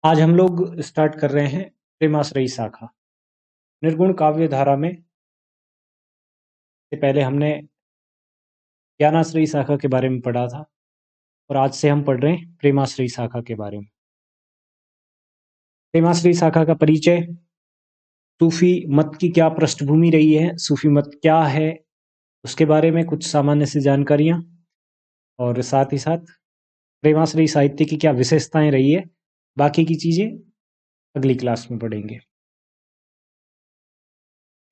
आज हम लोग स्टार्ट कर रहे हैं प्रेमाश्रयी शाखा। निर्गुण काव्य धारा में से पहले हमने ज्ञानाश्रयी शाखा के बारे में पढ़ा था और आज से हम पढ़ रहे हैं प्रेमाश्रयी शाखा के बारे में। प्रेमाश्रयी शाखा का परिचय, सूफी मत की क्या पृष्ठभूमि रही है, सूफी मत क्या है, उसके बारे में कुछ सामान्य सी जानकारियां और साथ ही साथ प्रेमाश्रयी साहित्य की क्या विशेषताएं रही है, बाकी की चीजें अगली क्लास में पढ़ेंगे।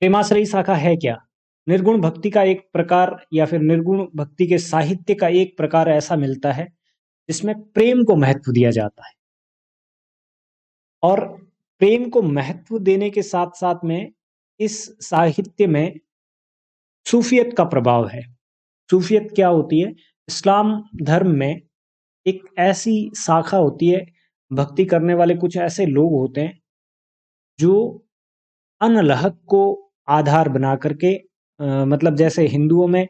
प्रेमाश्रयी शाखा है क्या? निर्गुण भक्ति का एक प्रकार या फिर निर्गुण भक्ति के साहित्य का एक प्रकार ऐसा मिलता है जिसमें प्रेम को महत्व दिया जाता है और प्रेम को महत्व देने के साथ साथ में इस साहित्य में सूफियत का प्रभाव है। सूफियत क्या होती है? इस्लाम धर्म में एक ऐसी शाखा होती है, भक्ति करने वाले कुछ ऐसे लोग होते हैं जो अनलहक को आधार बना करके मतलब जैसे हिंदुओं में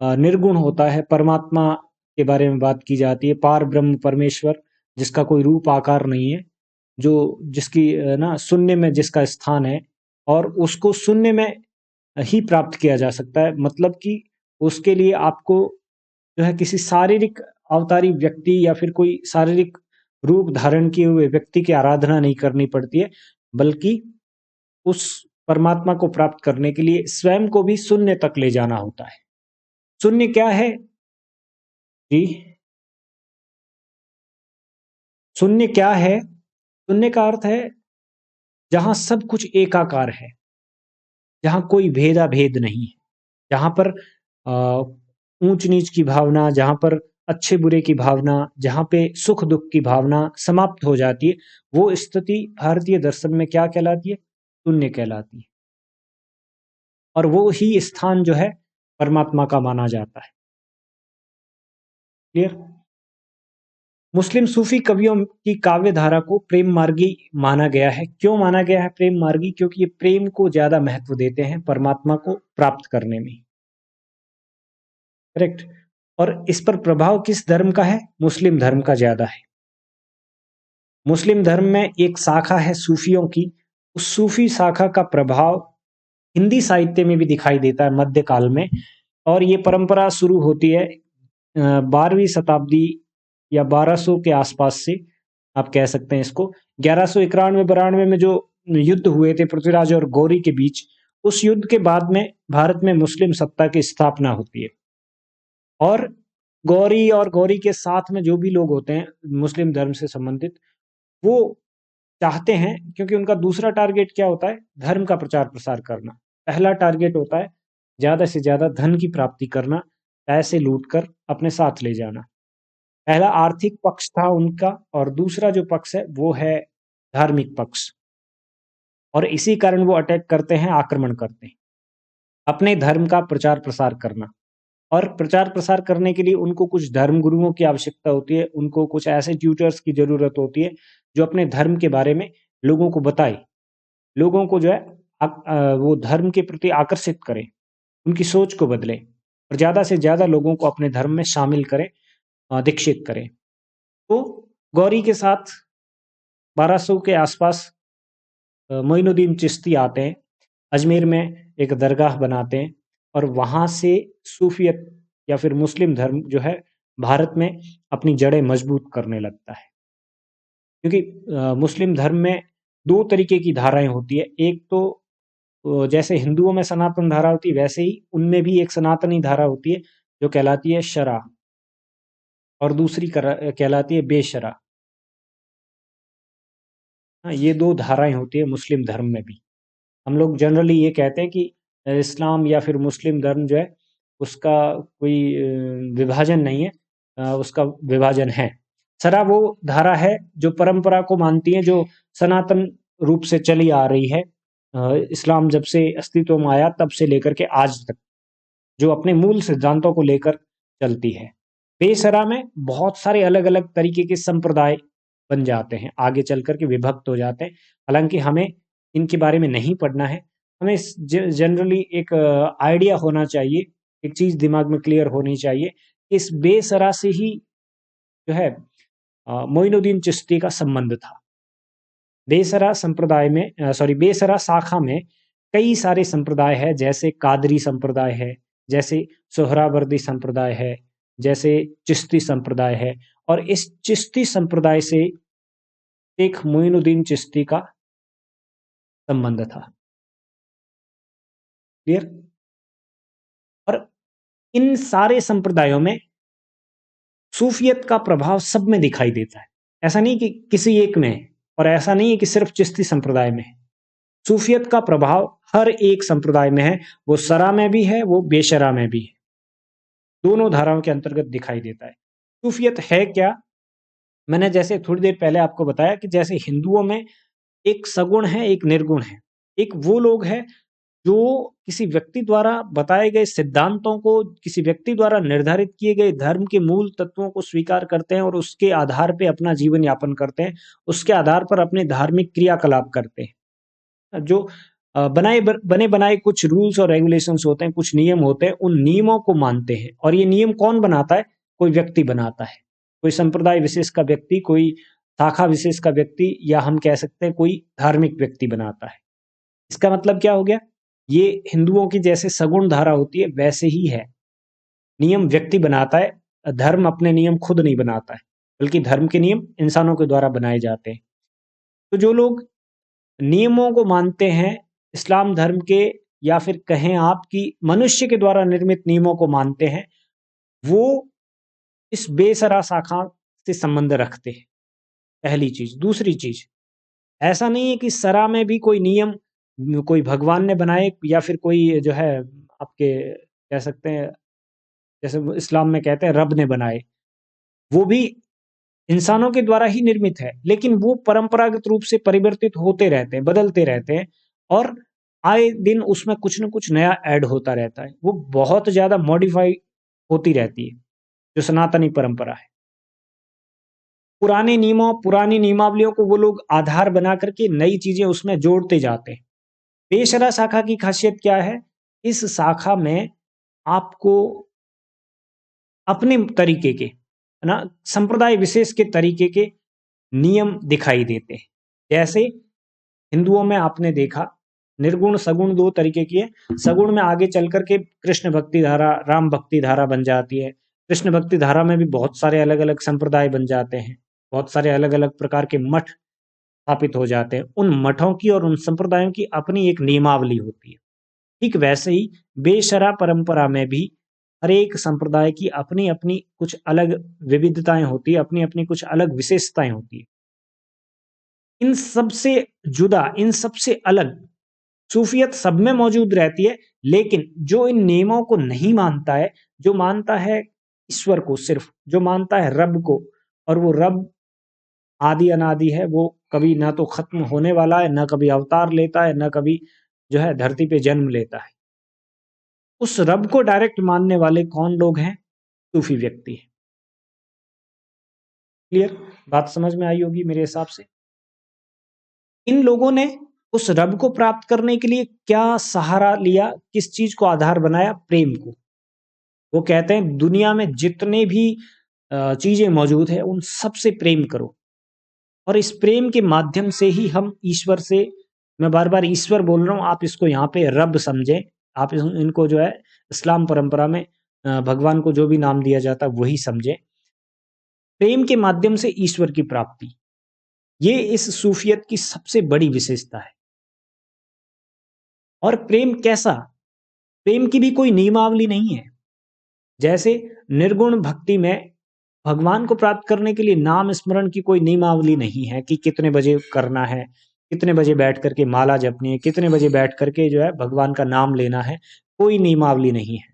निर्गुण होता है, परमात्मा के बारे में बात की जाती है, पार ब्रह्म परमेश्वर जिसका कोई रूप आकार नहीं है, जो जिसकी ना शून्य में जिसका स्थान है और उसको शून्य में ही प्राप्त किया जा सकता है। मतलब कि उसके लिए आपको जो है किसी शारीरिक अवतारी व्यक्ति या फिर कोई शारीरिक रूप धारण किए हुए व्यक्ति की आराधना नहीं करनी पड़ती है, बल्कि उस परमात्मा को प्राप्त करने के लिए स्वयं को भी शून्य तक ले जाना होता है। शून्य क्या है जी? शून्य क्या है? शून्य का अर्थ है जहां सब कुछ एकाकार है, जहां कोई भेदा भेद नहीं है, जहां पर ऊंच नीच की भावना, जहां पर अच्छे बुरे की भावना, जहां पे सुख दुख की भावना समाप्त हो जाती है, वो स्थिति भारतीय दर्शन में क्या कहलाती है? शून्य कहलाती है। और वो ही स्थान जो है परमात्मा का माना जाता है। क्लियर? मुस्लिम सूफी कवियों की काव्य धारा को प्रेम मार्गी माना गया है। क्यों माना गया है प्रेम मार्गी? क्योंकि ये प्रेम को ज्यादा महत्व देते हैं परमात्मा को प्राप्त करने में। करेक्ट? और इस पर प्रभाव किस धर्म का है? मुस्लिम धर्म का ज्यादा है। मुस्लिम धर्म में एक शाखा है सूफियों की, उस सूफी शाखा का प्रभाव हिंदी साहित्य में भी दिखाई देता है मध्यकाल में। और ये परंपरा शुरू होती है 12वीं शताब्दी या 1200 के आसपास से, आप कह सकते हैं इसको। 1191-92 में जो युद्ध हुए थे पृथ्वीराज और गौरी के बीच, उस युद्ध के बाद में भारत में मुस्लिम सत्ता की स्थापना होती है। और गौरी के साथ में जो भी लोग होते हैं मुस्लिम धर्म से संबंधित, वो चाहते हैं, क्योंकि उनका दूसरा टारगेट क्या होता है? धर्म का प्रचार प्रसार करना। पहला टारगेट होता है ज्यादा से ज्यादा धन की प्राप्ति करना, पैसे लूटकर अपने साथ ले जाना। पहला आर्थिक पक्ष था उनका और दूसरा जो पक्ष है वो है धार्मिक पक्ष। और इसी कारण वो अटैक करते हैं, आक्रमण करते हैं। अपने धर्म का प्रचार प्रसार करना, और प्रचार प्रसार करने के लिए उनको कुछ धर्म गुरुओं की आवश्यकता होती है, उनको कुछ ऐसे ट्यूटर्स की जरूरत होती है जो अपने धर्म के बारे में लोगों को बताए, लोगों को जो है वो धर्म के प्रति आकर्षित करें, उनकी सोच को बदले और ज्यादा से ज्यादा लोगों को अपने धर्म में शामिल करें, दीक्षित करें। तो गौरी के साथ 1200 के आसपास मोइनुद्दीन चिश्ती आते हैं, अजमेर में एक दरगाह बनाते हैं और वहां से सूफियत या फिर मुस्लिम धर्म जो है भारत में अपनी जड़ें मजबूत करने लगता है। क्योंकि मुस्लिम धर्म में दो तरीके की धाराएं होती है। एक तो जैसे हिंदुओं में सनातन धारा होती है, वैसे ही उनमें भी एक सनातनी धारा होती है जो कहलाती है शरा, और दूसरी कहलाती है बेशरा। हाँ, ये दो धाराएं होती है मुस्लिम धर्म में भी। हम लोग जनरली ये कहते हैं कि इस्लाम या फिर मुस्लिम धर्म जो है उसका कोई विभाजन नहीं है, उसका विभाजन है। सरा वो धारा है जो परंपरा को मानती है, जो सनातन रूप से चली आ रही है, इस्लाम जब से अस्तित्व में आया तब से लेकर के आज तक, जो अपने मूल सिद्धांतों को लेकर चलती है। बेसरा में बहुत सारे अलग अलग तरीके के संप्रदाय बन जाते हैं, आगे चल करके विभक्त हो जाते हैं। हालांकि हमें इनके बारे में नहीं पढ़ना है, हमें जनरली एक आइडिया होना चाहिए, एक चीज दिमाग में क्लियर होनी चाहिए। इस बेसरा से ही जो है मोइनुद्दीन चिश्ती का संबंध था। बेसरा संप्रदाय में बेसरा शाखा में कई सारे संप्रदाय है, जैसे कादरी संप्रदाय है, जैसे सोहरावर्दी संप्रदाय है, जैसे चिश्ती संप्रदाय है। और इस चिश्ती संप्रदाय से शेख मोइनुद्दीन चिश्ती का संबंध था। क्लियर? और इन सारे संप्रदायों में सूफियत का प्रभाव सब में दिखाई देता है। ऐसा नहीं कि किसी एक में है, और ऐसा नहीं है कि सिर्फ चिश्ती संप्रदाय में है। सूफियत का प्रभाव हर एक संप्रदाय में है, वो सरा में भी है, वो बेशरा में भी है, दोनों धाराओं के अंतर्गत दिखाई देता है। सूफियत है क्या? मैंने जैसे थोड़ी देर पहले आपको बताया कि जैसे हिंदुओं में एक सगुण है, एक निर्गुण है। एक वो लोग हैं जो किसी व्यक्ति द्वारा बताए गए सिद्धांतों को, किसी व्यक्ति द्वारा निर्धारित किए गए धर्म के मूल तत्वों को स्वीकार करते हैं और उसके आधार पे अपना जीवन यापन करते हैं, उसके आधार पर अपने धार्मिक क्रियाकलाप करते हैं। जो बने बनाए कुछ रूल्स और रेगुलेशंस होते हैं, कुछ नियम होते हैं, उन नियमों को मानते हैं। और ये नियम कौन बनाता है? कोई व्यक्ति बनाता है, कोई संप्रदाय विशेष का व्यक्ति, कोई शाखा विशेष का व्यक्ति, या हम कह सकते हैं कोई धार्मिक व्यक्ति बनाता है। इसका मतलब क्या हो गया? ये हिंदुओं की जैसे सगुण धारा होती है वैसे ही है। नियम व्यक्ति बनाता है, धर्म अपने नियम खुद नहीं बनाता है, बल्कि धर्म के नियम इंसानों के द्वारा बनाए जाते हैं। तो जो लोग नियमों को मानते हैं इस्लाम धर्म के, या फिर कहें आप कि मनुष्य के द्वारा निर्मित नियमों को मानते हैं, वो इस बेसरा शाखा से संबंध रखते हैं, पहली चीज। दूसरी चीज, ऐसा नहीं है कि सरा में भी कोई नियम कोई भगवान ने बनाए, या फिर कोई जो है आपके कह सकते हैं, जैसे इस्लाम में कहते हैं रब ने बनाए। वो भी इंसानों के द्वारा ही निर्मित है, लेकिन वो परंपरागत रूप से परिवर्तित होते रहते हैं, बदलते रहते हैं, और आए दिन उसमें कुछ न कुछ नया ऐड होता रहता है। वो बहुत ज्यादा मॉडिफाई होती रहती है, जो सनातनी परंपरा है। पुराने नियमों, पुरानी नियमावलियों को वो लोग आधार बना करके नई चीजें उसमें जोड़ते जाते हैं। बेशरा शाखा की खासियत क्या है? इस शाखा में आपको अपने तरीके के, है ना, संप्रदाय विशेष के तरीके के नियम दिखाई देते हैं। जैसे हिंदुओं में आपने देखा निर्गुण सगुण दो तरीके की है। सगुण में आगे चल करके कृष्ण भक्ति धारा, राम भक्ति धारा बन जाती है। कृष्ण भक्ति धारा में भी बहुत सारे अलग अलग संप्रदाय बन जाते हैं, बहुत सारे अलग अलग प्रकार के मठ स्थापित हो जाते हैं। उन मठों की और उन संप्रदायों की अपनी एक नियमावली होती है। ठीक वैसे ही बेशरा परंपरा में भी हर एक संप्रदाय की अपनी अपनी कुछ अलग विविधताएं होती है, अपनी अपनी कुछ अलग विशेषताएं होती है। इन सबसे जुदा, इन सबसे अलग सूफियत सब में मौजूद रहती है। लेकिन जो इन नियमों को नहीं मानता है, जो मानता है ईश्वर को, सिर्फ जो मानता है रब को, और वो रब आदि अनादि है, वो कभी ना तो खत्म होने वाला है, ना कभी अवतार लेता है, ना कभी जो है धरती पे जन्म लेता है, उस रब को डायरेक्ट मानने वाले कौन लोग हैं? सूफी व्यक्ति है। क्लियर? बात समझ में आई होगी मेरे हिसाब से। इन लोगों ने उस रब को प्राप्त करने के लिए क्या सहारा लिया, किस चीज को आधार बनाया? प्रेम को। वो कहते हैं दुनिया में जितने भी चीजें मौजूद है उन सब से प्रेम करो, और इस प्रेम के माध्यम से ही हम ईश्वर से, मैं बार बार ईश्वर बोल रहा हूँ, आप इसको यहाँ पे रब समझें। आप इनको जो है इस्लाम परंपरा में भगवान को जो भी नाम दिया जाता है वही समझें। प्रेम के माध्यम से ईश्वर की प्राप्ति, ये इस सूफियत की सबसे बड़ी विशेषता है। और प्रेम कैसा? प्रेम की भी कोई नियमावली नहीं है। जैसे निर्गुण भक्ति में भगवान को प्राप्त करने के लिए नाम स्मरण की कोई नियमावली नहीं है कि कितने बजे करना है, कितने बजे बैठ करके माला जपनी है, कितने बजे बैठ करके जो है भगवान का नाम लेना है, कोई नियमावली नहीं है।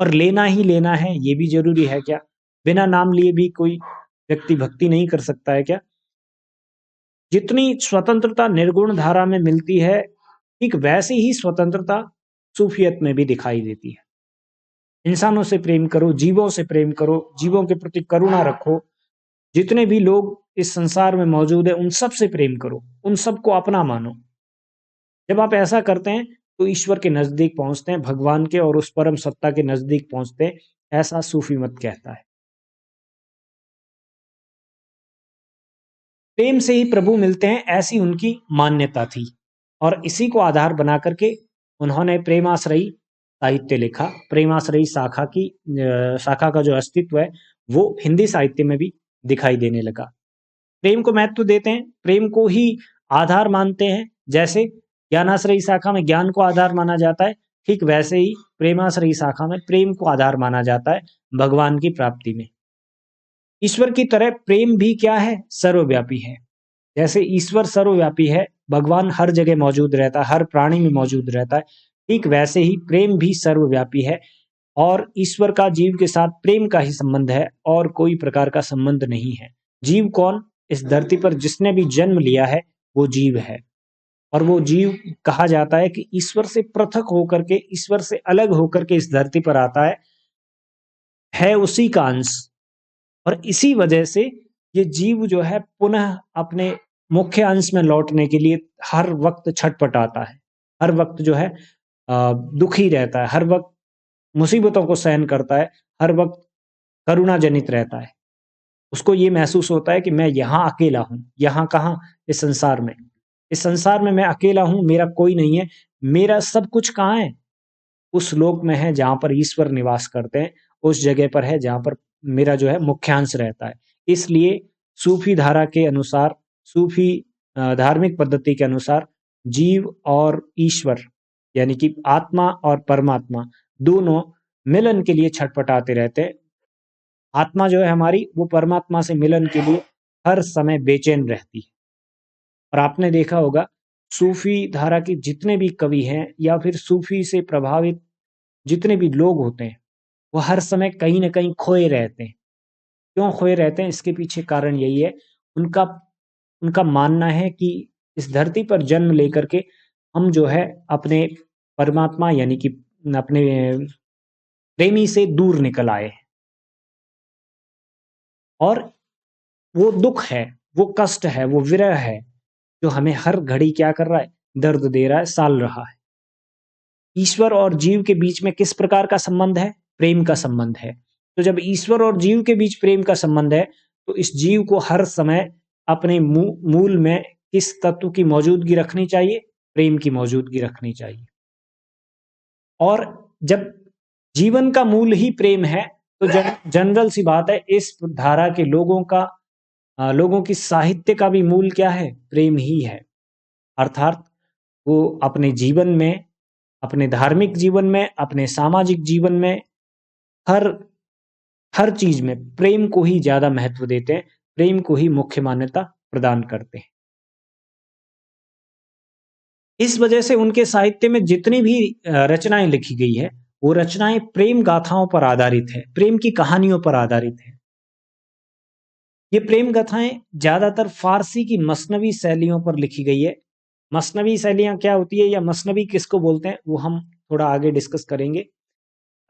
और लेना ही लेना है ये भी जरूरी है क्या? बिना नाम लिए भी कोई व्यक्ति भक्ति नहीं कर सकता है क्या? जितनी स्वतंत्रता निर्गुण धारा में मिलती है, ठीक वैसे ही स्वतंत्रता सूफियत में भी दिखाई देती है। इंसानों से प्रेम करो, जीवों से प्रेम करो, जीवों के प्रति करुणा रखो, जितने भी लोग इस संसार में मौजूद है उन सब से प्रेम करो, उन सबको अपना मानो। जब आप ऐसा करते हैं तो ईश्वर के नजदीक पहुंचते हैं, भगवान के और उस परम सत्ता के नजदीक पहुंचते हैं, ऐसा सूफी मत कहता है। प्रेम से ही प्रभु मिलते हैं, ऐसी उनकी मान्यता थी। और इसी को आधार बना करके उन्होंने प्रेमाश्रयी साहित्य लिखा। प्रेमाश्रयी शाखा का जो अस्तित्व है वो हिंदी साहित्य में भी दिखाई देने लगा। प्रेम को महत्व देते हैं, प्रेम को ही आधार मानते हैं। जैसे ज्ञानाश्रयी शाखा में ज्ञान को आधार माना जाता है, ठीक वैसे ही प्रेमाश्रयी शाखा में प्रेम को आधार माना जाता है भगवान की प्राप्ति में। ईश्वर की तरह प्रेम भी क्या है, सर्वव्यापी है। जैसे ईश्वर सर्वव्यापी है, भगवान हर जगह मौजूद रहता है, हर प्राणी में मौजूद रहता है, ठीक वैसे ही प्रेम भी सर्वव्यापी है। और ईश्वर का जीव के साथ प्रेम का ही संबंध है और कोई प्रकार का संबंध नहीं है। जीव कौन? इस धरती पर जिसने भी जन्म लिया है वो जीव है। और वो जीव कहा जाता है कि ईश्वर से पृथक होकर के, ईश्वर से अलग होकर के इस धरती पर आता है उसी का अंश। और इसी वजह से ये जीव जो है पुनः अपने मुख्य अंश में लौटने के लिए हर वक्त छटपटाता है, हर वक्त जो है दुखी रहता है, हर वक्त मुसीबतों को सहन करता है, हर वक्त करुणा जनित रहता है। उसको ये महसूस होता है कि मैं यहाँ अकेला हूँ। यहाँ कहाँ? इस संसार में। इस संसार में मैं अकेला हूँ, मेरा कोई नहीं है। मेरा सब कुछ कहाँ है? उस लोक में है जहाँ पर ईश्वर निवास करते हैं, उस जगह पर है जहाँ पर मेरा जो है मुख्यांश रहता है। इसलिए सूफी धारा के अनुसार, सूफी धार्मिक पद्धति के अनुसार जीव और ईश्वर यानी कि आत्मा और परमात्मा दोनों मिलन के लिए छटपटाते रहते हैं। आत्मा जो है हमारी, वो परमात्मा से मिलन के लिए हर समय बेचैन रहती है। और आपने देखा होगा सूफी धारा के जितने भी कवि हैं या फिर सूफी से प्रभावित जितने भी लोग होते हैं, वो हर समय कहीं ना कहीं खोए रहते हैं। क्यों खोए रहते हैं? इसके पीछे कारण यही है, उनका उनका मानना है कि इस धरती पर जन्म लेकर के हम जो है अपने परमात्मा यानी कि अपने प्रेमी से दूर निकल आए हैं। और वो दुख है, वो कष्ट है, वो विरह है जो हमें हर घड़ी क्या कर रहा है? दर्द दे रहा है, साल रहा है। ईश्वर और जीव के बीच में किस प्रकार का संबंध है? प्रेम का संबंध है। तो जब ईश्वर और जीव के बीच प्रेम का संबंध है तो इस जीव को हर समय अपने मूल में किस तत्व की मौजूदगी रखनी चाहिए? प्रेम की मौजूदगी रखनी चाहिए। और जब जीवन का मूल ही प्रेम है तो जनरल सी बात है, इस धारा के लोगों की साहित्य का भी मूल क्या है? प्रेम ही है। अर्थात वो अपने जीवन में, अपने धार्मिक जीवन में, अपने सामाजिक जीवन में, हर हर चीज में प्रेम को ही ज्यादा महत्व देते हैं, प्रेम को ही मुख्य मान्यता प्रदान करते हैं। इस वजह से उनके साहित्य में जितनी भी रचनाएं लिखी गई है वो रचनाएं प्रेम गाथाओं पर आधारित है, प्रेम की कहानियों पर आधारित है। ये प्रेम गाथाएं ज्यादातर फारसी की मसनवी शैलियों पर लिखी गई है। मसनवी शैलियां क्या होती है या मसनवी किसको बोलते हैं वो हम थोड़ा आगे डिस्कस करेंगे।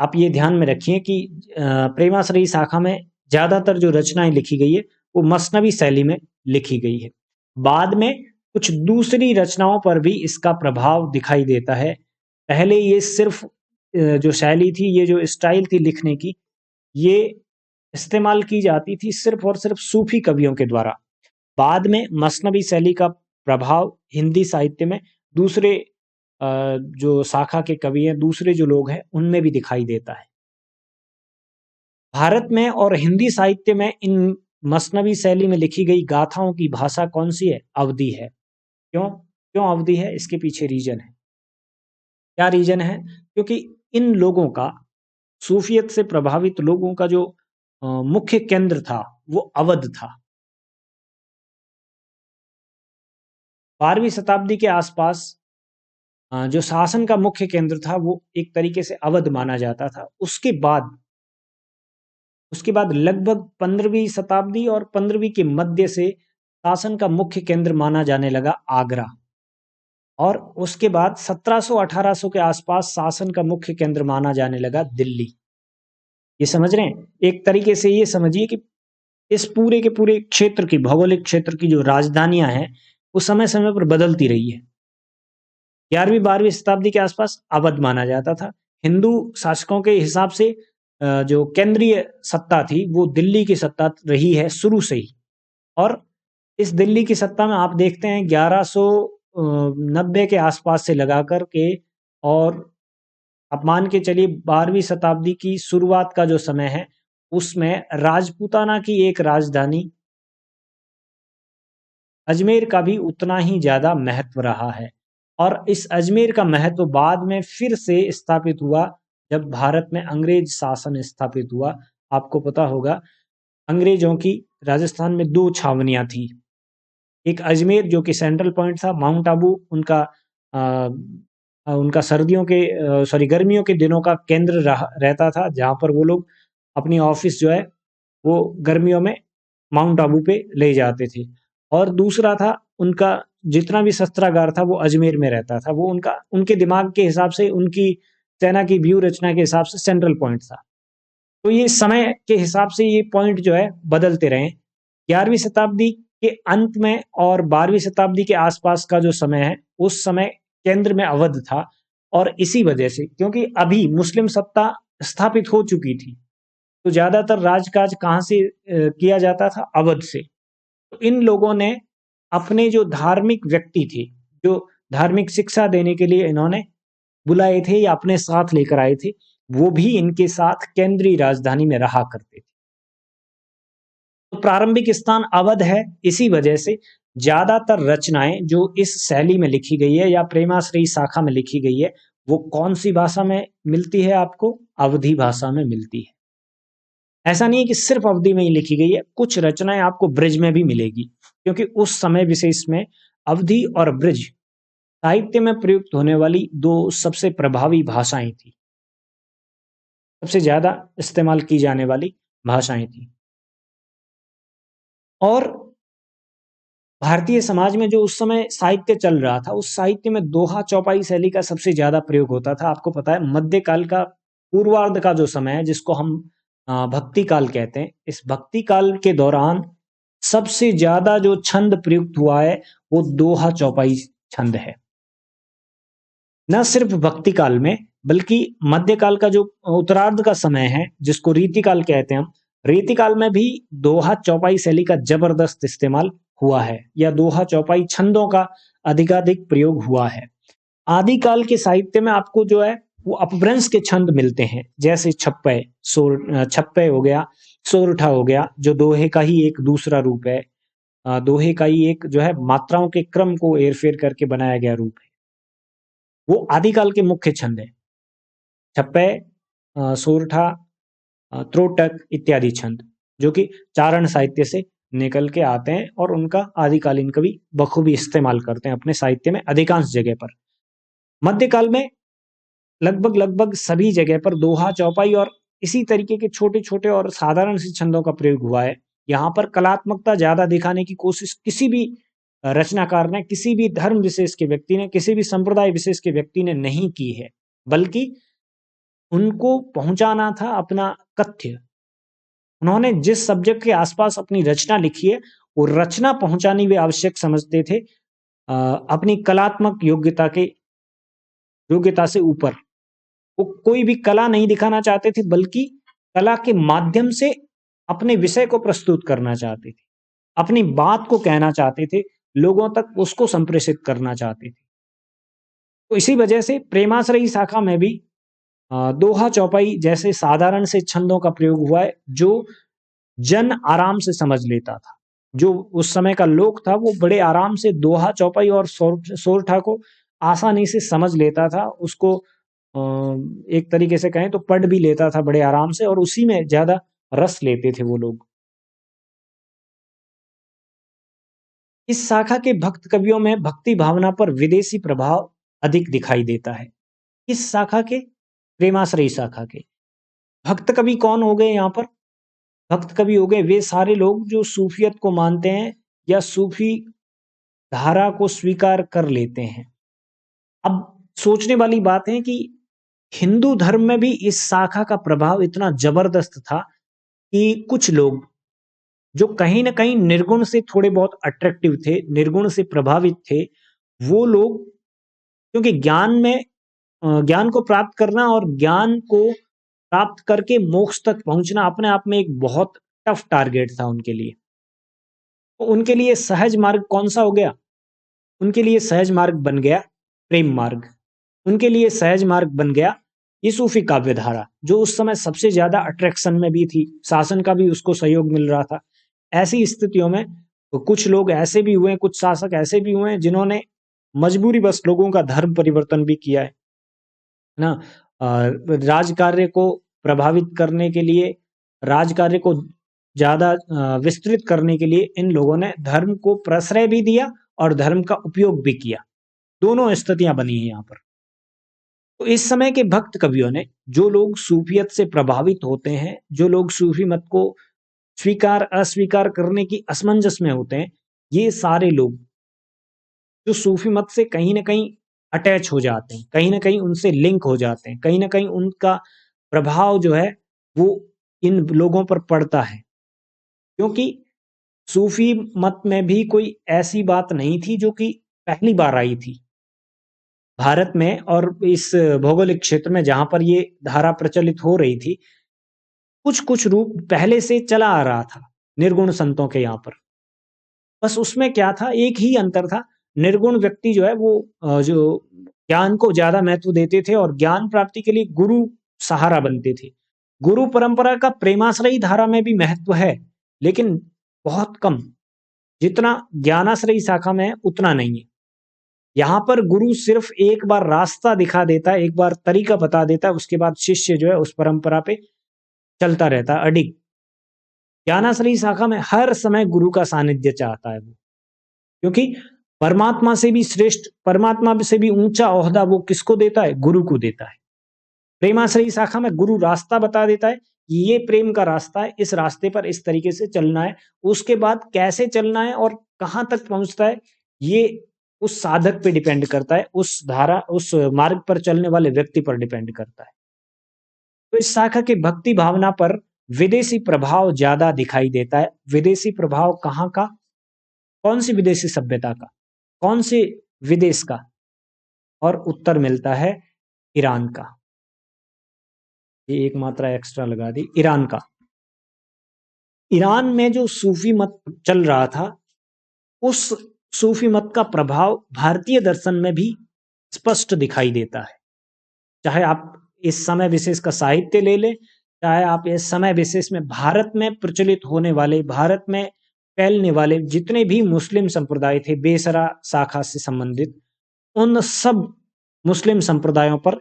आप ये ध्यान में रखिए कि प्रेमाश्रयी शाखा में ज्यादातर जो रचनाएं लिखी गई है वो मसनवी शैली में लिखी गई है। बाद में कुछ दूसरी रचनाओं पर भी इसका प्रभाव दिखाई देता है। पहले ये सिर्फ जो शैली थी, ये जो स्टाइल थी लिखने की, ये इस्तेमाल की जाती थी सिर्फ और सिर्फ सूफी कवियों के द्वारा। बाद में मसनवी शैली का प्रभाव हिंदी साहित्य में दूसरे जो शाखा के कवि हैं, दूसरे जो लोग हैं, उनमें भी दिखाई देता है। भारत में और हिंदी साहित्य में इन मसनवी शैली में लिखी गई गाथाओं की भाषा कौन सी है? अवधी है। क्यों क्यों अवधी है? इसके पीछे रीजन है। क्या रीजन है? क्योंकि इन लोगों का, सूफियत से प्रभावित लोगों का जो मुख्य केंद्र था वो अवध था। 12वीं शताब्दी के आसपास जो शासन का मुख्य केंद्र था वो एक तरीके से अवध माना जाता था। उसके बाद लगभग 15वीं शताब्दी और 15वीं के मध्य से शासन का मुख्य केंद्र माना जाने लगा आगरा। और उसके बाद 1700-1800 के आसपास शासन का मुख्य केंद्र माना जाने लगा दिल्ली। ये समझ रहे हैं? एक तरीके से ये समझिए कि इस पूरे के पूरे क्षेत्र की, भौगोलिक क्षेत्र की जो राजधानियां हैं वो समय समय पर बदलती रही है। 11वीं-12वीं शताब्दी के आसपास अवध माना जाता था। हिंदू शासकों के हिसाब से जो केंद्रीय सत्ता थी वो दिल्ली की सत्ता रही है शुरू से ही। और इस दिल्ली की सत्ता में आप देखते हैं 1190 के आसपास से लगा कर के, और आप मान के चलिए 12वीं शताब्दी की शुरुआत का जो समय है, उसमें राजपूताना की एक राजधानी अजमेर का भी उतना ही ज़्यादा महत्व रहा है। और इस अजमेर का महत्व बाद में फिर से स्थापित हुआ जब भारत में अंग्रेज शासन स्थापित हुआ। आपको पता होगा अंग्रेजों की राजस्थान में 2 छावनियाँ थी। एक अजमेर जो कि सेंट्रल पॉइंट था, माउंट आबू उनका सर्दियों के गर्मियों के दिनों का केंद्र रहता था, जहाँ पर वो लोग अपनी ऑफिस जो है वो गर्मियों में माउंट आबू पे ले जाते थे। और दूसरा था उनका जितना भी शस्त्रागार था वो अजमेर में रहता था। वो उनका उनके दिमाग के हिसाब से, उनकी सेना की व्यूह रचना के हिसाब से सेंट्रल पॉइंट था। तो ये समय के हिसाब से ये पॉइंट जो है बदलते रहे। 11वीं शताब्दी के अंत में और 12वीं शताब्दी के आसपास का जो समय है, उस समय केंद्र में अवध था। और इसी वजह से, क्योंकि अभी मुस्लिम सत्ता स्थापित हो चुकी थी, तो ज्यादातर राजकाज कहाँ से किया जाता था? अवध से। तो इन लोगों ने अपने जो धार्मिक व्यक्ति थे, जो धार्मिक शिक्षा देने के लिए इन्होंने बुलाए थे या अपने साथ लेकर आए थे, वो भी इनके साथ केंद्रीय राजधानी में रहा करते थे। तो प्रारंभिक स्थान अवध है। इसी वजह से ज्यादातर रचनाएं जो इस शैली में लिखी गई है या प्रेमाश्रयी शाखा में लिखी गई है, वो कौन सी भाषा में मिलती है? आपको अवधी भाषा में मिलती है। ऐसा नहीं है कि सिर्फ अवधी में ही लिखी गई है, कुछ रचनाएं आपको ब्रज में भी मिलेगी, क्योंकि उस समय विशेष में अवधी और ब्रज साहित्य में प्रयुक्त होने वाली 2 सबसे प्रभावी भाषाएं थी, सबसे ज्यादा इस्तेमाल की जाने वाली भाषाएं थी। और भारतीय समाज में जो उस समय साहित्य चल रहा था, उस साहित्य में दोहा चौपाई शैली का सबसे ज्यादा प्रयोग होता था। आपको पता है मध्यकाल का पूर्वार्ध का जो समय है, जिसको हम भक्ति काल कहते हैं, इस भक्ति काल के दौरान सबसे ज्यादा जो छंद प्रयुक्त हुआ है वो दोहा चौपाई छंद है। न सिर्फ भक्ति काल में, बल्कि मध्यकाल का जो उत्तरार्ध का समय है, जिसको रीतिकाल कहते हैं हम, रीतिकाल में भी दोहा चौपाई शैली का जबरदस्त इस्तेमाल हुआ है, या दोहा चौपाई छंदों का अधिकाधिक प्रयोग हुआ है। आदिकाल के साहित्य में आपको जो है वो अपभ्रंश के छंद मिलते हैं, जैसे छप्पय हो गया, सोरठा हो गया, जो दोहे का ही एक दूसरा रूप है। दोहे का ही एक जो है मात्राओं के क्रम को हेरफेर करके बनाया गया रूप है। वो आदिकाल के मुख्य छंद है, छप्पय, सोरठा, त्रोटक इत्यादि छंद, जो कि चारण साहित्य से निकल के आते हैं और उनका आदिकालीन कवि बखूबी इस्तेमाल करते हैं अपने साहित्य में अधिकांश जगह पर। मध्यकाल में लगभग लगभग सभी जगह पर दोहा चौपाई और इसी तरीके के छोटे छोटे और साधारण से छंदों का प्रयोग हुआ है। यहाँ पर कलात्मकता ज्यादा दिखाने की कोशिश किसी भी रचनाकार ने, किसी भी धर्म विशेष के व्यक्ति ने, किसी भी संप्रदाय विशेष के व्यक्ति ने नहीं की है, बल्कि उनको पहुंचाना था अपना कथ्य। उन्होंने जिस सब्जेक्ट के आसपास अपनी रचना लिखी है, वो रचना पहुंचानी वे आवश्यक समझते थे, अपनी कलात्मक योग्यता से ऊपर। वो कोई भी कला नहीं दिखाना चाहते थे, बल्कि कला के माध्यम से अपने विषय को प्रस्तुत करना चाहते थे, अपनी बात को कहना चाहते थे, लोगों तक उसको संप्रेषित करना चाहते थे। तो इसी वजह से प्रेमाश्रयी शाखा में भी दोहा चौपाई जैसे साधारण से छंदों का प्रयोग हुआ है, जो जन आराम से समझ लेता था। जो उस समय का लोक था, वो बड़े आराम से दोहा चौपाई और सोरठा को आसानी से समझ लेता था। उसको एक तरीके से कहें तो पढ़ भी लेता था बड़े आराम से, और उसी में ज्यादा रस लेते थे वो लोग। इस शाखा के भक्त कवियों में भक्ति भावना पर विदेशी प्रभाव अधिक दिखाई देता है। इस शाखा के, प्रेमाश्रयी शाखा के भक्त कवि कौन हो गए? यहाँ पर भक्त कवि हो गए वे सारे लोग जो सूफियत को मानते हैं या सूफी धारा को स्वीकार कर लेते हैं। अब सोचने वाली बात है कि हिंदू धर्म में भी इस शाखा का प्रभाव इतना जबरदस्त था कि कुछ लोग जो कहीं ना कहीं निर्गुण से थोड़े बहुत अट्रैक्टिव थे, निर्गुण से प्रभावित थे, वो लोग, क्योंकि ज्ञान को प्राप्त करना और ज्ञान को प्राप्त करके मोक्ष तक पहुंचना अपने आप में एक बहुत टफ टारगेट था उनके लिए। तो उनके लिए सहज मार्ग कौन सा हो गया? उनके लिए सहज मार्ग बन गया प्रेम मार्ग। उनके लिए सहज मार्ग बन गया ये सूफी काव्य धारा, जो उस समय सबसे ज्यादा अट्रैक्शन में भी थी, शासन का भी उसको सहयोग मिल रहा था। ऐसी स्थितियों में तो कुछ लोग ऐसे भी हुए, कुछ शासक ऐसे भी हुए जिन्होंने मजबूरी बस लोगों का धर्म परिवर्तन भी किया है ना। राज कार्य को प्रभावित करने के लिए, राज कार्य को ज्यादा विस्तृत करने के लिए इन लोगों ने धर्म को प्रश्रय भी दिया और धर्म का उपयोग भी किया। दोनों स्थितियां बनी है यहाँ पर। तो इस समय के भक्त कवियों ने, जो लोग सूफियत से प्रभावित होते हैं, जो लोग सूफी मत को स्वीकार अस्वीकार करने की असमंजस में होते हैं, ये सारे लोग जो सूफी मत से कहीं ना कहीं अटैच हो जाते हैं, कहीं ना कहीं उनसे लिंक हो जाते हैं, कहीं ना कहीं उनका प्रभाव जो है वो इन लोगों पर पड़ता है। क्योंकि सूफी मत में भी कोई ऐसी बात नहीं थी जो कि पहली बार आई थी भारत में, और इस भौगोलिक क्षेत्र में जहां पर ये धारा प्रचलित हो रही थी, कुछ कुछ रूप पहले से चला आ रहा था निर्गुण संतों के यहाँ पर। बस उसमें क्या था, एक ही अंतर था, निर्गुण व्यक्ति जो है वो जो ज्ञान को ज्यादा महत्व देते थे और ज्ञान प्राप्ति के लिए गुरु सहारा बनते थे। गुरु परंपरा का प्रेमाश्रयी धारा में भी महत्व है, लेकिन बहुत कम। जितना ज्ञानाश्रयी शाखा में है उतना नहीं है। यहाँ पर गुरु सिर्फ एक बार रास्ता दिखा देता है, एक बार तरीका बता देता है, उसके बाद शिष्य जो है उस परंपरा पे चलता रहता है अडिग। ज्ञानाश्रयी शाखा में हर समय गुरु का सानिध्य चाहता है वो, क्योंकि परमात्मा से भी श्रेष्ठ, परमात्मा से भी ऊंचा ओहदा वो किसको देता है? गुरु को देता है। प्रेमाश्रयी शाखा में गुरु रास्ता बता देता है, ये प्रेम का रास्ता है, इस रास्ते पर इस तरीके से चलना है। उसके बाद कैसे चलना है और कहां तक पहुंचता है, ये उस साधक पे डिपेंड करता है, उस धारा, उस मार्ग पर चलने वाले व्यक्ति पर डिपेंड करता है। तो इस शाखा के भक्ति भावना पर विदेशी प्रभाव ज्यादा दिखाई देता है। विदेशी प्रभाव कहाँ का? कौन सी विदेशी सभ्यता का? कौन से विदेश का? और उत्तर मिलता है ईरान का। ये एक मात्रा एक्स्ट्रा लगा दी, ईरान का। ईरान में जो सूफी मत चल रहा था, उस सूफी मत का प्रभाव भारतीय दर्शन में भी स्पष्ट दिखाई देता है। चाहे आप इस समय विशेष का साहित्य ले लें, चाहे आप इस समय विशेष में भारत में प्रचलित होने वाले, भारत में फैलने वाले जितने भी मुस्लिम संप्रदाय थे बेसरा शाखा से संबंधित, उन सब मुस्लिम संप्रदायों पर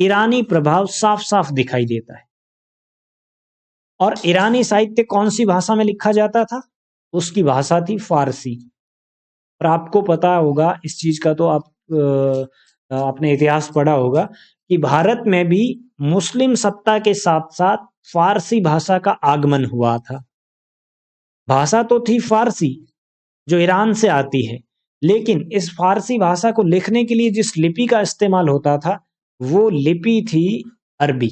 ईरानी प्रभाव साफ साफ दिखाई देता है। और ईरानी साहित्य कौन सी भाषा में लिखा जाता था? उसकी भाषा थी फारसी। और आपको पता होगा इस चीज का, तो आपने इतिहास पढ़ा होगा कि भारत में भी मुस्लिम सत्ता के साथ साथ फारसी भाषा का आगमन हुआ था। भाषा तो थी फारसी जो ईरान से आती है, लेकिन इस फारसी भाषा को लिखने के लिए जिस लिपि का इस्तेमाल होता था वो लिपि थी अरबी,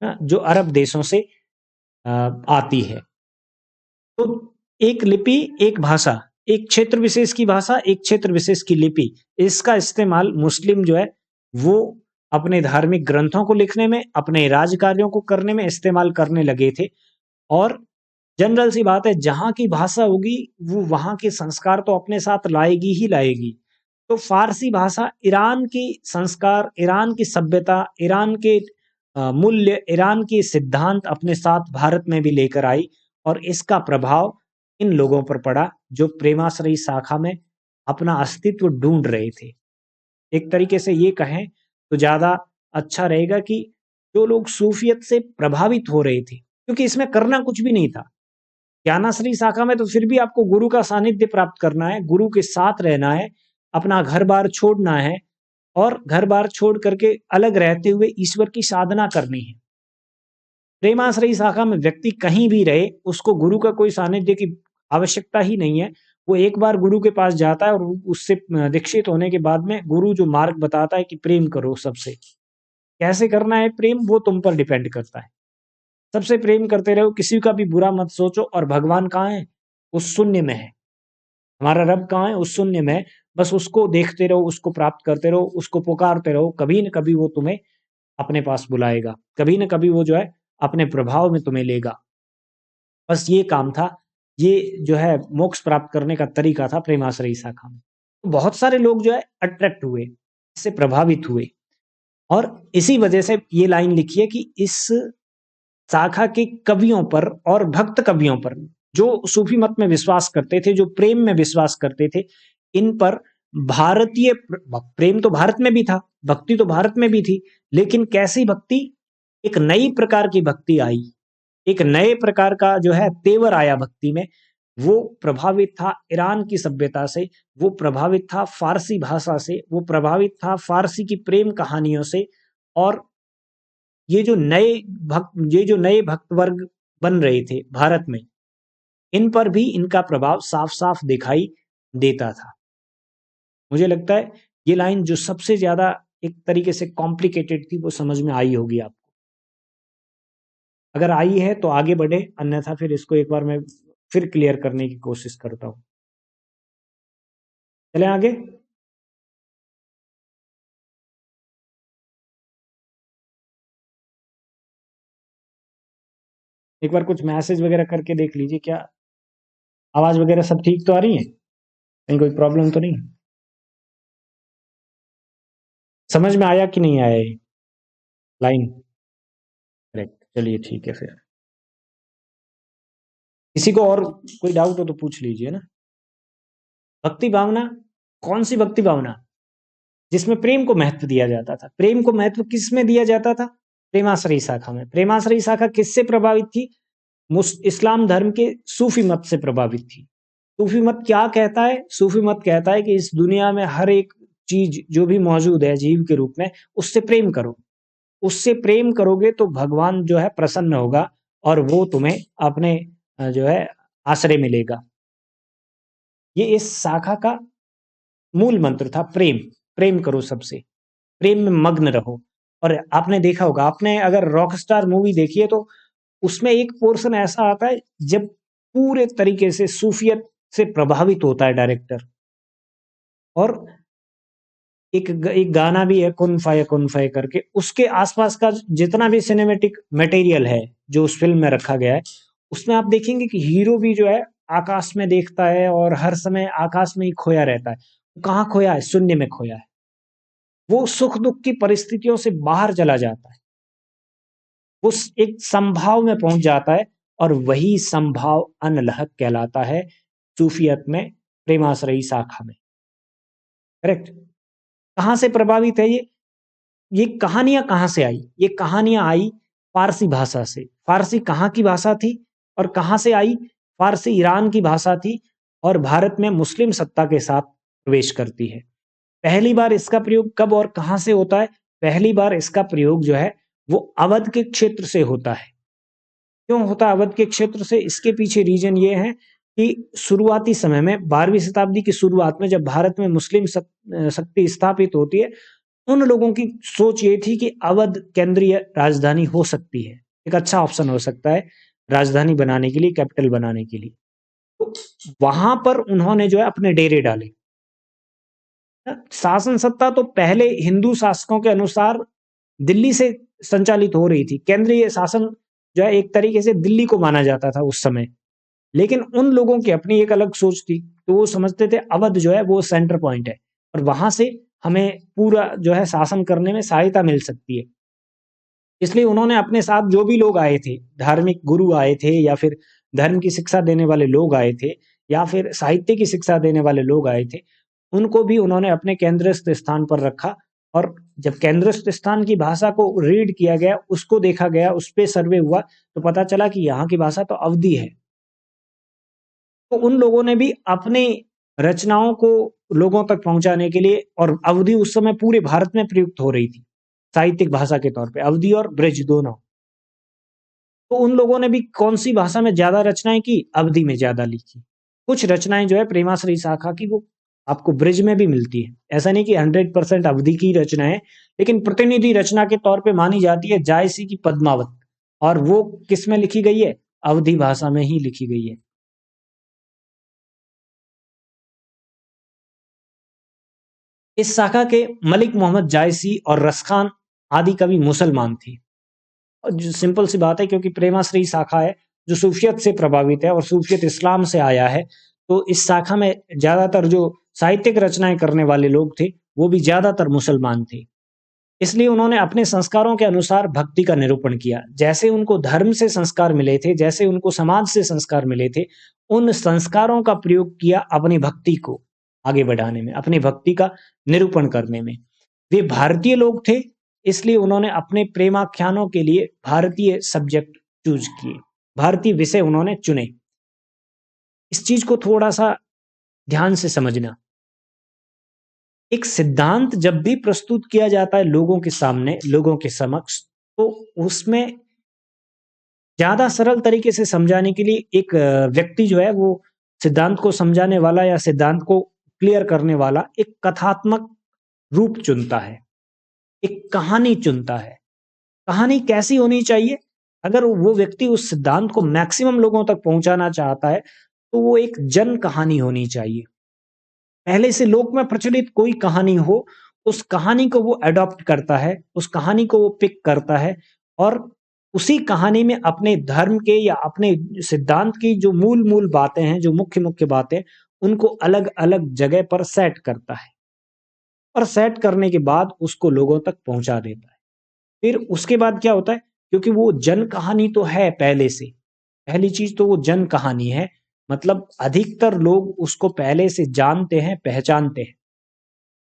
जो अरब देशों से आती है। तो एक लिपि, एक भाषा, एक क्षेत्र विशेष की भाषा, एक क्षेत्र विशेष की लिपि, इसका इस्तेमाल मुस्लिम जो है वो अपने धार्मिक ग्रंथों को लिखने में, अपने राज कार्यों को करने में इस्तेमाल करने लगे थे। और जनरल सी बात है, जहां की भाषा होगी वो वहां के संस्कार तो अपने साथ लाएगी ही लाएगी। तो फारसी भाषा ईरान की संस्कार, ईरान की सभ्यता, ईरान के मूल्य, ईरान के सिद्धांत अपने साथ भारत में भी लेकर आई, और इसका प्रभाव इन लोगों पर पड़ा जो प्रेमाश्रयी शाखा में अपना अस्तित्व ढूंढ रहे थे। एक तरीके से ये कहें तो ज्यादा अच्छा रहेगा कि जो लोग सूफियत से प्रभावित हो रहे थे, क्योंकि इसमें करना कुछ भी नहीं था। ज्ञानाश्रयी शाखा में तो फिर भी आपको गुरु का सानिध्य प्राप्त करना है, गुरु के साथ रहना है, अपना घर बार छोड़ना है, और घर बार छोड़ करके अलग रहते हुए ईश्वर की साधना करनी है। प्रेमाश्रयी शाखा में व्यक्ति कहीं भी रहे, उसको गुरु का कोई सानिध्य की आवश्यकता ही नहीं है। वो एक बार गुरु के पास जाता है और उससे दीक्षित होने के बाद में गुरु जो मार्ग बताता है कि प्रेम करो सबसे, कैसे करना है प्रेम वो तुम पर डिपेंड करता है। सबसे प्रेम करते रहो, किसी का भी बुरा मत सोचो। और भगवान कहाँ है? उस शून्य में है। हमारा रब कहाँ है? उस शून्य में है। बस उसको देखते रहो, उसको प्राप्त करते रहो, उसको पुकारते रहो, कभी न कभी वो तुम्हें अपने पास बुलाएगा, कभी न कभी वो जो है अपने प्रभाव में तुम्हें लेगा। बस ये काम था, ये जो है मोक्ष प्राप्त करने का तरीका था प्रेमाश्रयी शाखा में। तो बहुत सारे लोग जो है अट्रैक्ट हुए, इससे प्रभावित हुए, और इसी वजह से ये लाइन लिखी है कि इस शाखा के कवियों पर और भक्त कवियों पर, जो सूफी मत में विश्वास करते थे, जो प्रेम में विश्वास करते थे, इन पर भारतीय प्रेम तो भारत में भी था, भक्ति तो भारत में भी थी, लेकिन कैसी भक्ति, एक नई प्रकार की भक्ति आई, एक नए प्रकार का जो है तेवर आया भक्ति में। वो प्रभावित था ईरान की सभ्यता से, वो प्रभावित था फारसी भाषा से, वो प्रभावित था फारसी की प्रेम कहानियों से, और ये जो नए भक्त वर्ग बन रहे थे भारत में, इन पर भी इनका प्रभाव साफ साफ दिखाई देता था। मुझे लगता है ये लाइन जो सबसे ज्यादा एक तरीके से कॉम्प्लिकेटेड थी, वो समझ में आई होगी आपको। अगर आई है तो आगे बढ़े, अन्यथा फिर इसको एक बार मैं फिर क्लियर करने की कोशिश करता हूं। चलें आगे। एक बार कुछ मैसेज वगैरह करके देख लीजिए, क्या आवाज वगैरह सब ठीक तो आ रही है, कहीं कोई प्रॉब्लम तो नहीं? समझ में आया कि नहीं आया ये लाइन? करेक्ट, चलिए ठीक है फिर। किसी को और कोई डाउट हो तो पूछ लीजिए ना। भक्ति भावना, कौन सी भक्ति भावना? जिसमें प्रेम को महत्व दिया जाता था। प्रेम को महत्व किस में दिया जाता था? प्रेमाश्रयी शाखा में। प्रेमाश्रयी शाखा किससे प्रभावित थी? इस्लाम धर्म के सूफी मत से प्रभावित थी। सूफी मत क्या कहता है? सूफी मत कहता है कि इस दुनिया में हर एक चीज जो भी मौजूद है जीव के रूप में, उससे प्रेम करो। उससे प्रेम करोगे तो भगवान जो है प्रसन्न होगा, और वो तुम्हें अपने जो है आश्रय मिलेगा। ये इस शाखा का मूल मंत्र था, प्रेम। प्रेम करो सबसे, प्रेम में मग्न रहो। और आपने देखा होगा, आपने अगर रॉकस्टार मूवी देखी है तो उसमें एक पोर्शन ऐसा आता है जब पूरे तरीके से सूफियत से प्रभावित होता है डायरेक्टर, और एक गाना भी है कुन फाय करके, उसके आसपास का जितना भी सिनेमेटिक मटेरियल है जो उस फिल्म में रखा गया है, उसमें आप देखेंगे कि हीरो भी जो है आकाश में देखता है और हर समय आकाश में ही खोया रहता है। कहाँ खोया है? शून्य में खोया है। वो सुख दुख की परिस्थितियों से बाहर चला जाता है, उस एक संभाव में पहुंच जाता है, और वही संभाव अनलहक कहलाता है सूफियत में, प्रेमाश्रयी शाखा में। करेक्ट। कहां से प्रभावित है ये कहानियां कहां से आई? ये कहानियां आई फारसी भाषा से। फारसी कहाँ की भाषा थी और कहां से आई? फारसी ईरान की भाषा थी, और भारत में मुस्लिम सत्ता के साथ प्रवेश करती है। पहली बार इसका प्रयोग कब और कहां से होता है? पहली बार इसका प्रयोग जो है वो अवध के क्षेत्र से होता है। क्यों होता है अवध के क्षेत्र से? इसके पीछे रीजन ये है कि शुरुआती समय में 12वीं शताब्दी की शुरुआत में जब भारत में मुस्लिम शक्ति स्थापित होती है, उन लोगों की सोच ये थी कि अवध केंद्रीय राजधानी हो सकती है, एक अच्छा ऑप्शन हो सकता है राजधानी बनाने के लिए, कैपिटल बनाने के लिए। तो वहां पर उन्होंने जो है अपने डेरे डाले। शासन सत्ता तो पहले हिंदू शासकों के अनुसार दिल्ली से संचालित हो रही थी, केंद्रीय शासन जो है एक तरीके से दिल्ली को माना जाता था उस समय। लेकिन उन लोगों की अपनी एक अलग सोच थी, तो वो समझते थे अवध जो है वो सेंटर पॉइंट है, और वहां से हमें पूरा जो है शासन करने में सहायता मिल सकती है। इसलिए उन्होंने अपने साथ जो भी लोग आए थे, धार्मिक गुरु आए थे, या फिर धर्म की शिक्षा देने वाले लोग आए थे, या फिर साहित्य की शिक्षा देने वाले लोग आए थे, उनको भी उन्होंने अपने केंद्रस्थ स्थान पर रखा। और जब केंद्रस्थ स्थान की भाषा को रीड किया गया, उसको देखा गया, उस पर सर्वे हुआ, तो पता चला कि यहाँ की भाषा तो अवधी है। तो उन लोगों ने भी अपने रचनाओं को लोगों तक पहुंचाने के लिए, और अवधी उस समय पूरे भारत में प्रयुक्त हो रही थी साहित्यिक भाषा के तौर पे, अवधी और ब्रज दोनों। तो उन लोगों ने भी कौन सी भाषा में ज्यादा रचनाएं की? अवधी में ज्यादा लिखी। कुछ रचनाएं जो है प्रेमाश्रयी शाखा की, वो आपको ब्रज में भी मिलती है। ऐसा नहीं कि 100% अवधी की रचना है, लेकिन प्रतिनिधि रचना के तौर पे मानी जाती है जायसी की पद्मावत, और वो किस में लिखी गई है? अवधी भाषा में ही लिखी गई है। इस शाखा के मलिक मोहम्मद जायसी और रसखान आदि कवि मुसलमान थे। और जो सिंपल सी बात है, क्योंकि प्रेमाश्रयी शाखा है जो सूफियत से प्रभावित है और सूफियत इस्लाम से आया है, तो इस शाखा में ज्यादातर जो साहित्यिक रचनाएं करने वाले लोग थे वो भी ज्यादातर मुसलमान थे। इसलिए उन्होंने अपने संस्कारों के अनुसार भक्ति का निरूपण किया। जैसे उनको धर्म से संस्कार मिले थे, जैसे उनको समाज से संस्कार मिले थे, उन संस्कारों का प्रयोग किया अपनी भक्ति को आगे बढ़ाने में, अपनी भक्ति का निरूपण करने में। वे भारतीय लोग थे, इसलिए उन्होंने अपने प्रेमाख्यानों के लिए भारतीय सब्जेक्ट चूज किए, भारतीय विषय उन्होंने चुने। इस चीज को थोड़ा सा ध्यान से समझना। एक सिद्धांत जब भी प्रस्तुत किया जाता है लोगों के सामने, लोगों के समक्ष, तो उसमें ज्यादा सरल तरीके से समझाने के लिए एक व्यक्ति जो है वो सिद्धांत को समझाने वाला या सिद्धांत को क्लियर करने वाला एक कथात्मक रूप चुनता है, एक कहानी चुनता है। कहानी कैसी होनी चाहिए? अगर वो व्यक्ति उस सिद्धांत को मैक्सिमम लोगों तक पहुंचाना चाहता है तो वो एक जन कहानी होनी चाहिए। पहले से लोक में प्रचलित कोई कहानी हो, उस कहानी को वो अडॉप्ट करता है, उस कहानी को वो पिक करता है और उसी कहानी में अपने धर्म के या अपने सिद्धांत की जो मूल बातें हैं, जो मुख्य बातें, उनको अलग अलग जगह पर सेट करता है और सेट करने के बाद उसको लोगों तक पहुंचा देता है। फिर उसके बाद क्या होता है, क्योंकि वो जन कहानी तो है पहले से, पहली चीज तो वो जन कहानी है, मतलब अधिकतर लोग उसको पहले से जानते हैं, पहचानते हैं।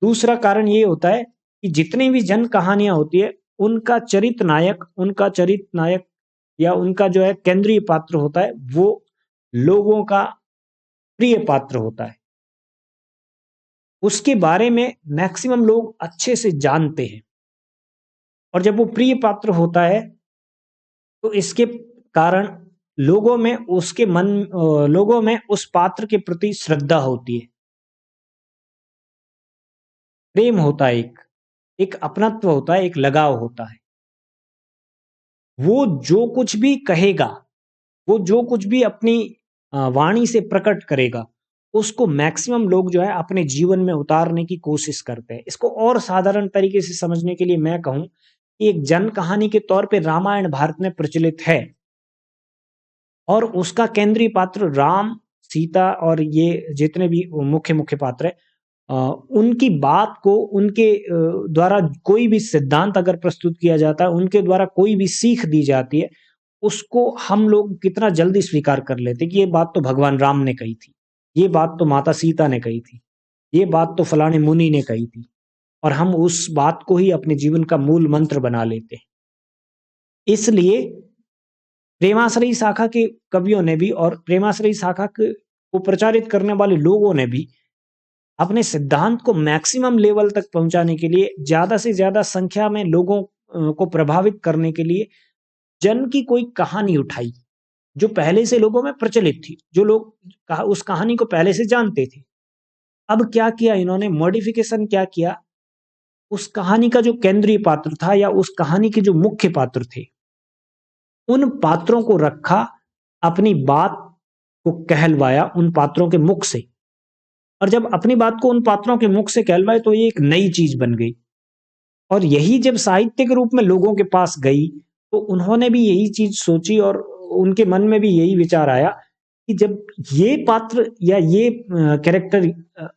दूसरा कारण ये होता है कि जितनी भी जन कहानियां होती है उनका चरित्र नायक या उनका जो है केंद्रीय पात्र होता है, वो लोगों का प्रिय पात्र होता है। उसके बारे में मैक्सिमम लोग अच्छे से जानते हैं और जब वो प्रिय पात्र होता है तो इसके कारण लोगों में उस पात्र के प्रति श्रद्धा होती है, प्रेम होता है, एक अपनत्व होता है, एक लगाव होता है। वो जो कुछ भी कहेगा, वो जो कुछ भी अपनी वाणी से प्रकट करेगा, उसको मैक्सिमम लोग जो है अपने जीवन में उतारने की कोशिश करते हैं। इसको और साधारण तरीके से समझने के लिए मैं कहूं कि एक जन कहानी के तौर पे रामायण भारत में प्रचलित है और उसका केंद्रीय पात्र राम, सीता और ये जितने भी मुख्य पात्र है, उनकी बात को, उनके द्वारा कोई भी सिद्धांत अगर प्रस्तुत किया जाता है, उनके द्वारा कोई भी सीख दी जाती है, उसको हम लोग कितना जल्दी स्वीकार कर लेते कि ये बात तो भगवान राम ने कही थी, ये बात तो माता सीता ने कही थी, ये बात तो फलाने मुनि ने कही थी, और हम उस बात को ही अपने जीवन का मूल मंत्र बना लेते हैं। इसलिए प्रेमाश्रयी शाखा के कवियों ने भी और प्रेमाश्रयी शाखा को प्रचारित करने वाले लोगों ने भी अपने सिद्धांत को मैक्सिमम लेवल तक पहुंचाने के लिए, ज्यादा से ज्यादा संख्या में लोगों को प्रभावित करने के लिए जन की कोई कहानी उठाई जो पहले से लोगों में प्रचलित थी, जो लोग उस कहानी को पहले से जानते थे। अब क्या किया इन्होंने, मॉडिफिकेशन क्या किया, उस कहानी का जो केंद्रीय पात्र था या उस कहानी के जो मुख्य पात्र थे, उन पात्रों को रखा, अपनी बात को कहलवाया उन पात्रों के मुख से, और जब अपनी बात को उन पात्रों के मुख से कहलवाए तो ये एक नई चीज बन गई। और यही जब साहित्य के रूप में लोगों के पास गई तो उन्होंने भी यही चीज सोची और उनके मन में भी यही विचार आया कि जब ये पात्र या ये कैरेक्टर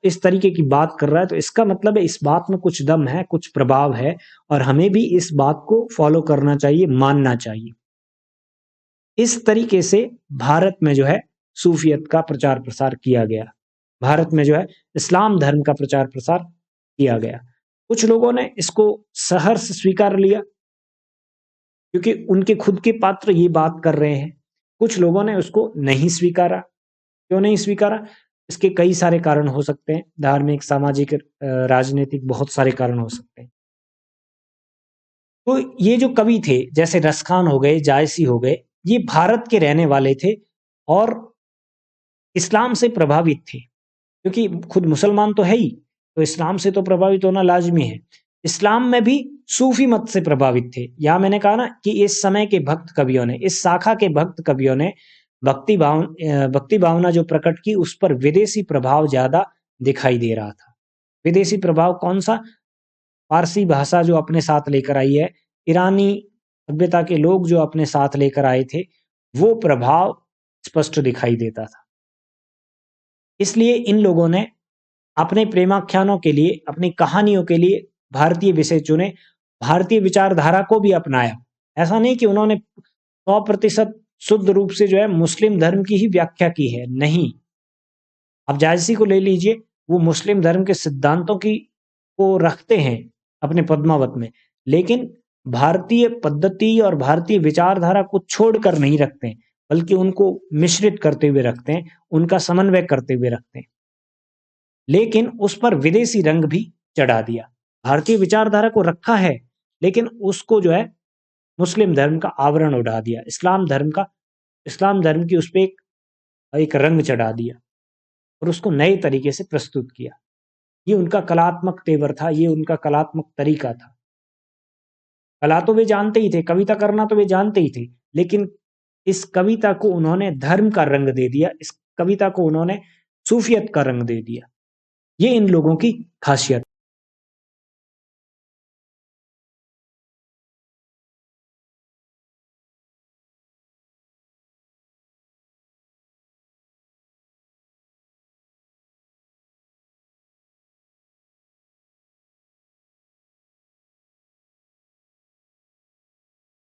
इस तरीके की बात कर रहा है तो इसका मतलब है इस बात में कुछ दम है, कुछ प्रभाव है, और हमें भी इस बात को फॉलो करना चाहिए, मानना चाहिए। इस तरीके से भारत में जो है सूफियत का प्रचार प्रसार किया गया, भारत में जो है इस्लाम धर्म का प्रचार प्रसार किया गया। कुछ लोगों ने इसको सहर्ष स्वीकार लिया क्योंकि उनके खुद के पात्र ये बात कर रहे हैं, कुछ लोगों ने उसको नहीं स्वीकारा। क्यों नहीं स्वीकारा? इसके कई सारे कारण हो सकते हैं, धार्मिक, सामाजिक, राजनीतिक, बहुत सारे कारण हो सकते हैं। तो ये जो कवि थे जैसे रसखान हो गए, जायसी हो गए, ये भारत के रहने वाले थे और इस्लाम से प्रभावित थे, क्योंकि खुद मुसलमान तो है ही, तो इस्लाम से तो प्रभावित होना लाजमी है। इस्लाम में भी सूफी मत से प्रभावित थे। या मैंने कहा ना कि इस समय के भक्त कवियों ने, इस शाखा के भक्त कवियों ने भक्ति भावना जो प्रकट की, उस पर विदेशी प्रभाव ज्यादा दिखाई दे रहा था। विदेशी प्रभाव कौन सा? फारसी भाषा जो अपने साथ लेकर आई है, ईरानी सभ्यता के लोग जो अपने साथ लेकर आए थे, वो प्रभाव स्पष्ट दिखाई देता था। इसलिए इन लोगों ने अपने प्रेमाख्यानों के लिए, अपनी कहानियों के लिए भारतीय विषय चुने, भारतीय विचारधारा को भी अपनाया। ऐसा नहीं कि उन्होंने 100% शुद्ध रूप से जो है मुस्लिम धर्म की ही व्याख्या की है, नहीं। अब जायसी को ले लीजिए, वो मुस्लिम धर्म के सिद्धांतों की को रखते हैं अपने पद्मावत में, लेकिन भारतीय पद्धति और भारतीय विचारधारा को छोड़कर नहीं रखते हैं, बल्कि उनको मिश्रित करते हुए रखते हैं, उनका समन्वय करते हुए रखते हैं। लेकिन उस पर विदेशी रंग भी चढ़ा दिया। भारतीय विचारधारा को रखा है, लेकिन उसको जो है मुस्लिम धर्म का आवरण उड़ा दिया, इस्लाम धर्म की उस पर एक रंग चढ़ा दिया और उसको नए तरीके से प्रस्तुत किया। ये उनका कलात्मक तेवर था, ये उनका कलात्मक तरीका था। कला तो वे जानते ही थे, कविता करना तो वे जानते ही थे, लेकिन इस कविता को उन्होंने धर्म का रंग दे दिया, इस कविता को उन्होंने सूफियत का रंग दे दिया। ये इन लोगों की खासियत।